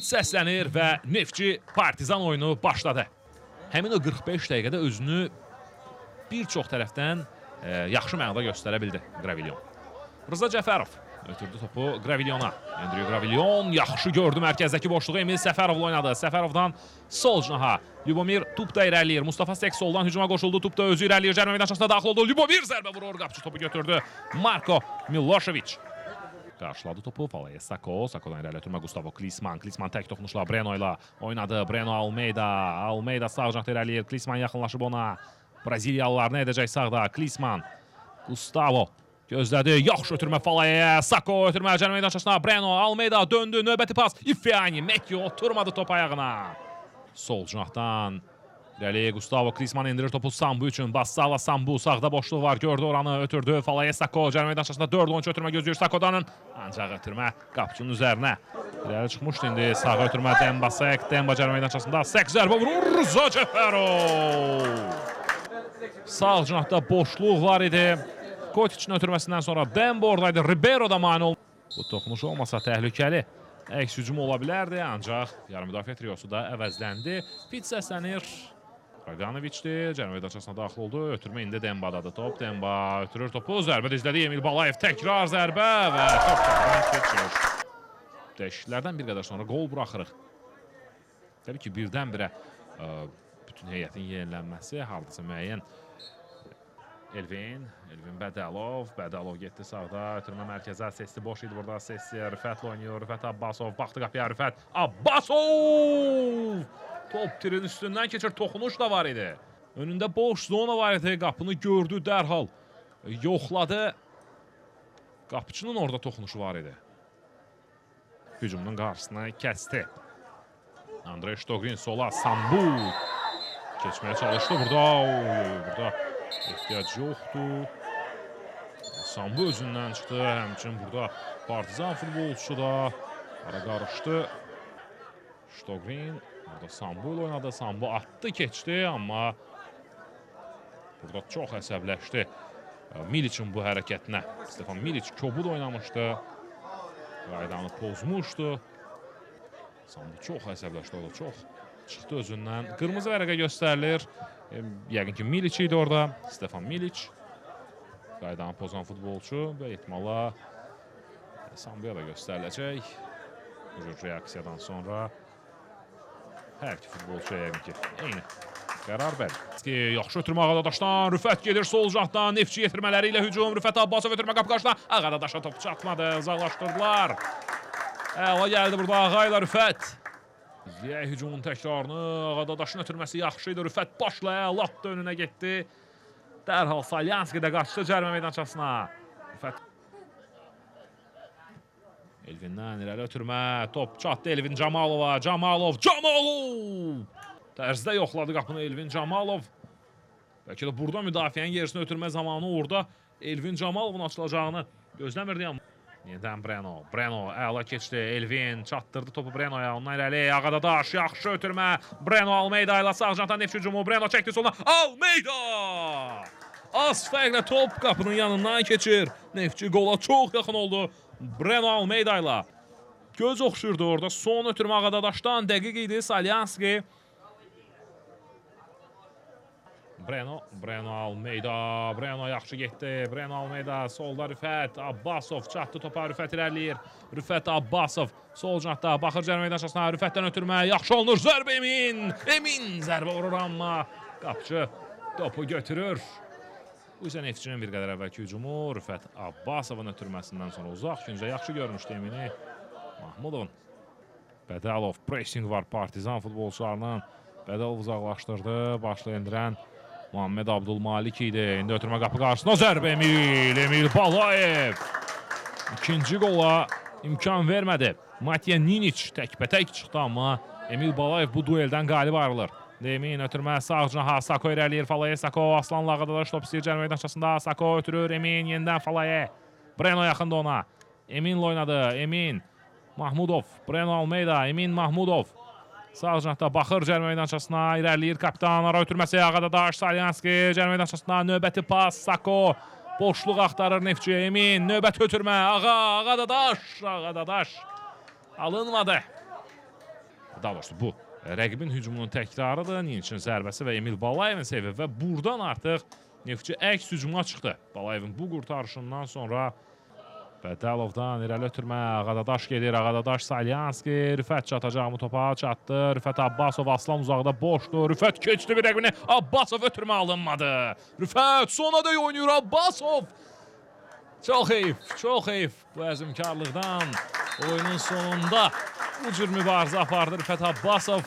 səslənir və Neftçi Partizan oyunu başladı. Həmin o 45 dəqiqədə özünü bir çox tərəfdən yaxşı mənada göstərə bildi Gravilyon. Rıza Cəfərov ötürdü topu Gravilyona. Andrew Gravilyon yaxşı gördü mərkəzdəki boşluğu. Emil Səfərovla oynadı. Səfərovdan sol cinaha. Lyubomir Tupda irəliləyir. Mustafa Sek soldan hücuma qoşuldu. Tupda özü irəliləyir. Cərmə meydançasına daxil oldu. Lyubomir zərbə vurur. Qapıcı topu götürdü. Marko Milošević qarşıladı topu. Falaya Sako. Sakodan irəli ötürmə Gustavo Klisman. Klisman tək toxunuşla Breno ilə oynadı. Breno Almeida. Almeida sağ cinahda irəliləyir. Klisman yaxınlaşıb ona. Braziliyalılar nə edəcək sağda? Klisman. Gustavo gözlədi. Yaxşı ötürmə Falayaya. Sako ötürmə cərmə meydançasına. Breno Almeida döndü. Növbəti pas. İffiani. Mekki oturmadı top ayağına. Sol cinahdan irəli Gustavo Klisman indirir topu Sambu üçün. Bassala Sambu sağda boşluq var. Gördü oranı. Ötürdü. Falaya Sako cərmə meydançasında 4 oyuncu ötürmə gözləyir Sakodanın. Ancaq ötürmə qapıçının üzərinə. İrəli çıxmışdı indi. Sağa ötürmə Demba Sek. Demba cərmə meydançasında. Sek zərbə vurur. Rıza Cəfərov. Sağ cinahda boşluq var idi. Kotiçin ötürməsindən sonra Demba oradaydı. Ribeiro da mane oldu. Bu toxunuş olmasa təhlükəli əks hücum ola bilərdi. Ancaq yarım müdafiə triosu da əvəzləndi. Pit səslənir. Draganoviçdir. Cərmə meydançasına daxil oldu. Ötürmə indi Dembadadır top. Demba ötürür topu. Zərbə dizlədi. Emil Balayev təkrar zərbə və top keçir. Dəyişikliklərdən bir qədər sonra qol buraxırıq. Təbii ki, birdən-birə bütün heyətin yenilənməsi, hardasa müəyyən Elvin Bədəlov getdi sağda, ötürmə mərkəzə, Sesli boş idi burada, Sesli Rüfətlə oynayır, Rüfət Abbasov, baxdı qapıya Rüfət Abbasov! Top tirin üstündən keçir, toxunuş da var idi. Önündə boş zona var idi, qapını gördü dərhal, yoxladı. Qapıçının orada toxunuşu var idi. Hücumunun qarşısına kəsdi. Andrey Shtogrin sola, Sambu keçməyə çalışdı burada ehtiyac yoxdur. Sambu özündən çıxdı. Həmçinin burada Partizan futbolçusu da ara qarışdı. Shtogrin burada Sambu ilə oynadı. Sambu atdı, keçdi, amma burada çox əsəbləşdi Miliçin bu hərəkətinə. Stefan Miliç kobud oynamışdı. Qaydanı pozmuşdu. Sambu çox əsəbləşdi, o da çox çıxdı özündən. Qırmızı vərəqə göstərilir. Yəqin ki, Miliç idi orada. Stefan Miliç. Qaydanı pozan futbolçu və ehtimalla Sambuya da göstəriləcək. Bu cür reaksiyadan sonra hər iki futbolçu yəqin ki, eyni qərar verir. Yaxşı ötürmə Ağadadaşdan. Rüfət gedir sol cəhdən. Neftçi yetirmələri ilə hücum. Rüfət Abbasov ötürmə qapı qarşısına. Ağadadaşa top çatmadı. Uzaqlaşdırdılar. Əla gəldi burada Ağa ilə Rüfət. Ziyək hücumun təkrarını, Ağadadaşın ötürməsi yaxşı idi. Rüfət başla əllatdı, önünə getdi. Dərhal Salyanski də qaçdı cərmə meydançasına. Rüfət Elvindən irəli ötürmə, top çatdı Elvin Camalova. Camalov! Tərzdə yoxladı qapını Elvin Camalov. Bəlkə də burada müdafiənin gerisini ötürmə zamanı orada Elvin Camalovun açılacağını gözləmirdi. Yenidən Breno əla keçdi. Elvin çatdırdı topu Brenoya. Ondan irəli Ağadadaş yaxşı ötürmə. Breno Almeida ilə sağ cinahdan Neftçi hücumu. Breno çəkdi soluna. Almeida! Az fərqlə top qapının yanından keçir. Neftçi qola çox yaxın oldu. Breno Almeida ilə göz oxşurdu orada. Son ötürmə Ağadadaşdan dəqiq idi Salyanski. Breno Almeida. Breno yaxşı getdi. Breno Almeida solda Rüfət Abbasov çatdı topa. Rüfət irəliləyir. Rüfət Abbasov sol cinahda baxır cərmə meydançasına. Rüfətdən ötürmə yaxşı olunur. Zərbə Emin zərbə vurur, amma qapıcı topu götürür. Bu isə Neftçinin bir qədər əvvəlki hücumu. Rüfət Abbasovun ötürməsindən sonra uzaq küncə yaxşı görmüşdü Emini. Mahmudovun. Bədəlov pressing var Partizan futbolçularının. Bədəlov uzaqlaşdırdı. Başla endirən Muhammed Abdülmalik idi. İndi ötürmə qapı qarşısına zərbə Emil Balayev. İkinci qola imkan vermədi. Matya Ninic təkbətək çıxdı, amma Emil Balayev bu dueldən qalib ayrılır. Emin ötürmə sağ cinaha. Sako irəliyir. Falaye Sako Aslanla Ağadadaş top istəyir cərmə meydançasında. Sako ötürür. Emin yenidən Falaye. Breno yaxında ona. Eminlə oynadı. Emin. Mahmudov. Breno Almeida. Emin Mahmudov. Sağ cinahda baxır cərmə meydançasına. İrəliyir kapitan. Ara ötürməsi Ağadadaş. Salyanski cərmə meydançasına. Növbəti pas. Sako. Boşluq axtarır Neftçi. Emin. Növbəti ötürmə. Ağadadaş. Alınmadı. daha doğrusu bu rəqibin hücumunun təkrarıdır. Ninçin zərbəsi və Emil Balayevin sevi və buradan artıq Neftçi əks hücuma çıxdı. Balayevin bu qurtarışından sonra Bədəlovdan irəli ötürmə, Ağadadaş gedir, Ağadadaş Salyanski, Rüfət çatacaq mı topa, çatdı, Rüfət Abbasov, Aslan uzaqda boşdur, Rüfət keçdi bir rəqbini, Abbasov ötürmə alınmadı. Rüfət sona da oynayır Abbasov. Çox heyf bu əzmkarlıqdan oyunun sonunda bu cür mübarizə apardı Rüfət Abbasov.